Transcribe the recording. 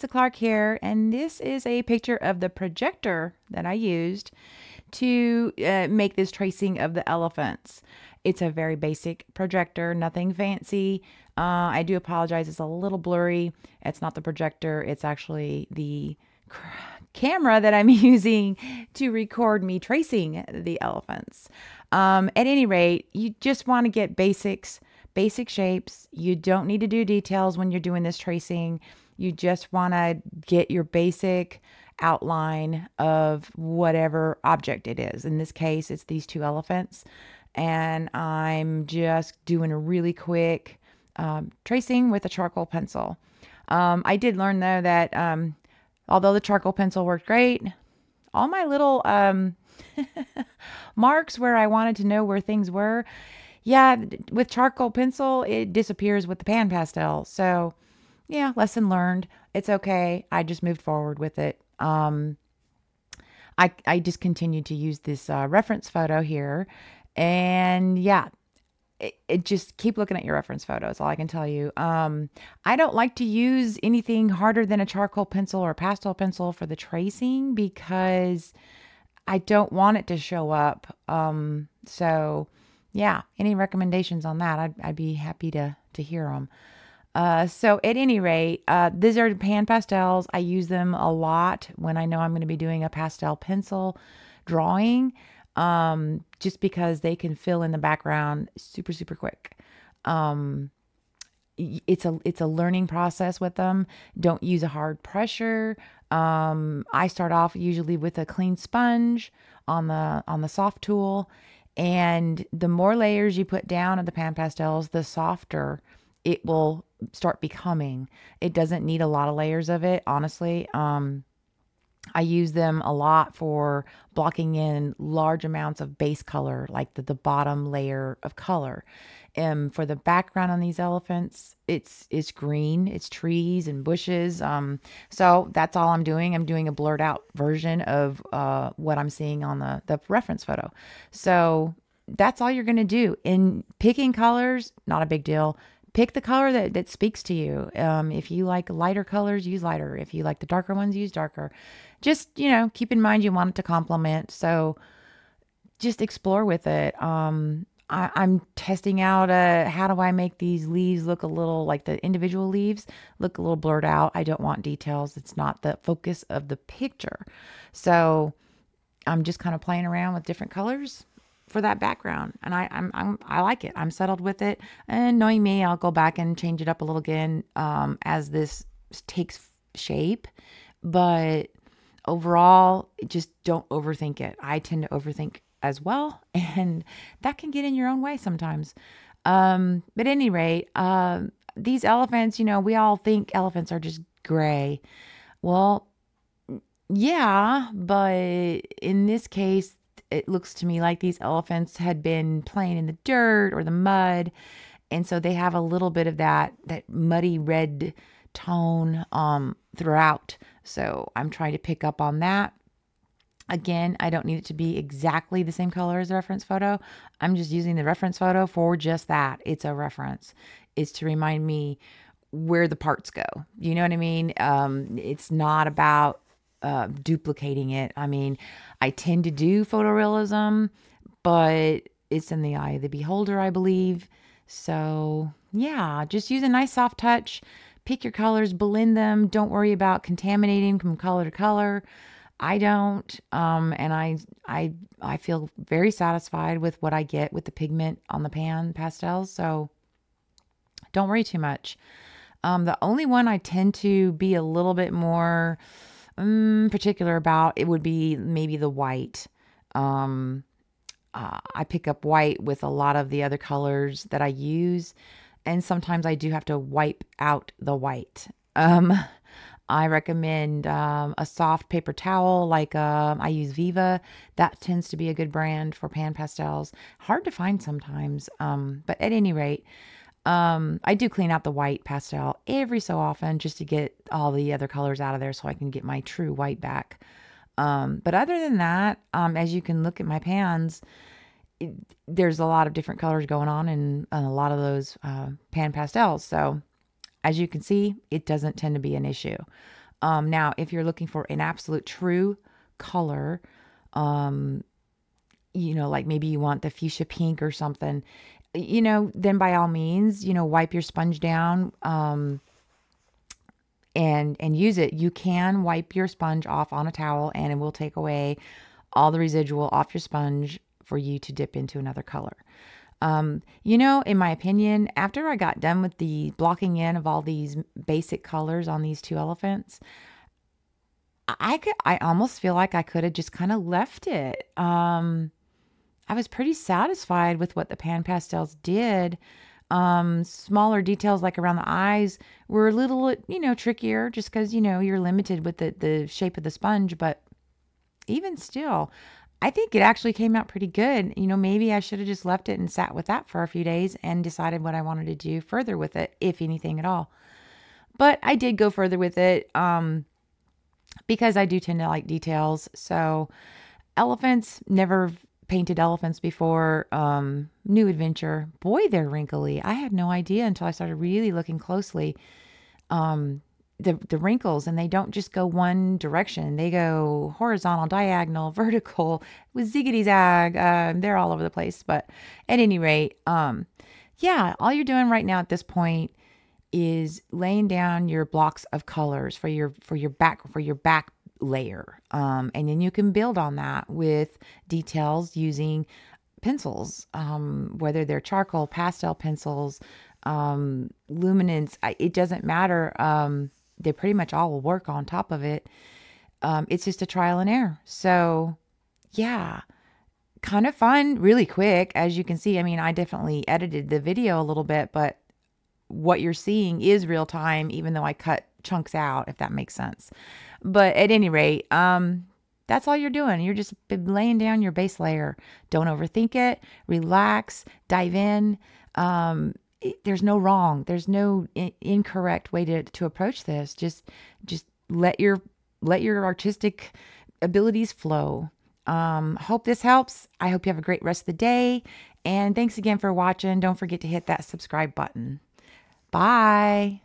Lisa Clark here, and this is a picture of the projector that I used to make this tracing of the elephants. It's a very basic projector, nothing fancy. I do apologize, it's a little blurry. It's not the projector, it's actually the camera that I'm using to record me tracing the elephants. At any rate, you just want to get basics, basic shapes. You don't need to do details when you're doing this tracing. You just want to get your basic outline of whatever object it is. In this case, it's these two elephants. And I'm just doing a really quick tracing with a charcoal pencil. I did learn, though, that although the charcoal pencil worked great, all my little marks where I wanted to know where things were, yeah, with charcoal pencil, it disappears with the pan pastel. So, yeah, lesson learned. It's okay. I just moved forward with it. I just continued to use this reference photo here. And yeah, it just keep looking at your reference photos. All I can tell you. I don't like to use anything harder than a charcoal pencil or a pastel pencil for the tracing because I don't want it to show up. So yeah, any recommendations on that? I'd be happy to hear them. So at any rate, these are pan pastels. I use them a lot when I know I'm going to be doing a pastel pencil drawing, just because they can fill in the background super, super quick. It's a learning process with them. Don't use a hard pressure. I start off usually with a clean sponge on the soft tool, and the more layers you put down of the pan pastels, the softer it will start becoming. It doesn't need a lot of layers of it, honestly. I use them a lot for blocking in large amounts of base color, like the bottom layer of color. For the background on these elephants, it's green, it's trees and bushes. So that's all I'm doing. I'm doing a blurred out version of what I'm seeing on the reference photo. So that's all you're going to do. In picking colors, not a big deal. Pick the color that speaks to you. If you like lighter colors, use lighter. If you like the darker ones, use darker. Just, keep in mind you want it to complement. So just explore with it. I'm testing out how do I make these leaves look a little, like the individual leaves, look a little blurred out. I don't want details. It's not the focus of the picture. So I'm just kind of playing around with different colors for that background, and I like it. I'm settled with it, and knowing me, I'll go back and change it up a little again as this takes shape. But overall, just don't overthink it. I tend to overthink as well, and that can get in your own way sometimes. But at any rate, these elephants, we all think elephants are just gray. Well, yeah, but in this case, it looks to me like these elephants had been playing in the dirt or the mud. And so they have a little bit of that muddy red tone throughout. So I'm trying to pick up on that. Again, I don't need it to be exactly the same color as the reference photo. I'm just using the reference photo for just that. It's a reference. It's to remind me where the parts go. You know what I mean? It's not about duplicating it. I mean, I tend to do photorealism, but it's in the eye of the beholder, I believe. So yeah, just use a nice soft touch. Pick your colors, blend them. Don't worry about contaminating from color to color. I don't, and I feel very satisfied with what I get with the pigment on the pan pastels. So don't worry too much. The only one I tend to be a little bit more particular about, it would be maybe the white. I pick up white with a lot of the other colors that I use, and sometimes I do have to wipe out the white. I recommend a soft paper towel, like I use Viva. That tends to be a good brand for pan pastels. Hard to find sometimes, but at any rate, I do clean out the white pastel every so often just to get all the other colors out of there so I can get my true white back. But other than that, as you can look at my pans, there's a lot of different colors going on in a lot of those pan pastels. So as you can see, it doesn't tend to be an issue. Now, if you're looking for an absolute true color, like maybe you want the fuchsia pink or something, then by all means, wipe your sponge down, and use it. You can wipe your sponge off on a towel and it will take away all the residual off your sponge for you to dip into another color. In my opinion, after I got done with the blocking in of all these basic colors on these two elephants, I almost feel like I could have just kind of left it. I was pretty satisfied with what the Pan Pastels did. Smaller details like around the eyes were a little, trickier just because, you're limited with the shape of the sponge. But even still, I think it actually came out pretty good. Maybe I should have just left it and sat with that for a few days and decided what I wanted to do further with it, if anything at all. But I did go further with it because I do tend to like details. So elephants, never painted elephants before. New adventure. Boy, they're wrinkly. I had no idea until I started really looking closely. The wrinkles, and they don't just go one direction. They go horizontal, diagonal, vertical, with ziggity zag. They're all over the place. But at any rate, yeah, all you're doing right now at this point is laying down your blocks of colors for your back layer. And then you can build on that with details using pencils, whether they're charcoal, pastel pencils, luminance, it doesn't matter. They pretty much all will work on top of it. It's just a trial and error. So yeah, kind of fun, really quick. As you can see, I mean, I definitely edited the video a little bit, but what you're seeing is real time, even though I cut chunks out, if that makes sense. But at any rate, that's all you're doing. You're just laying down your base layer. Don't overthink it. Relax, dive in. There's no wrong. There's no incorrect way to approach this. Just let your artistic abilities flow. Hope this helps. I hope you have a great rest of the day. And thanks again for watching. Don't forget to hit that subscribe button. Bye.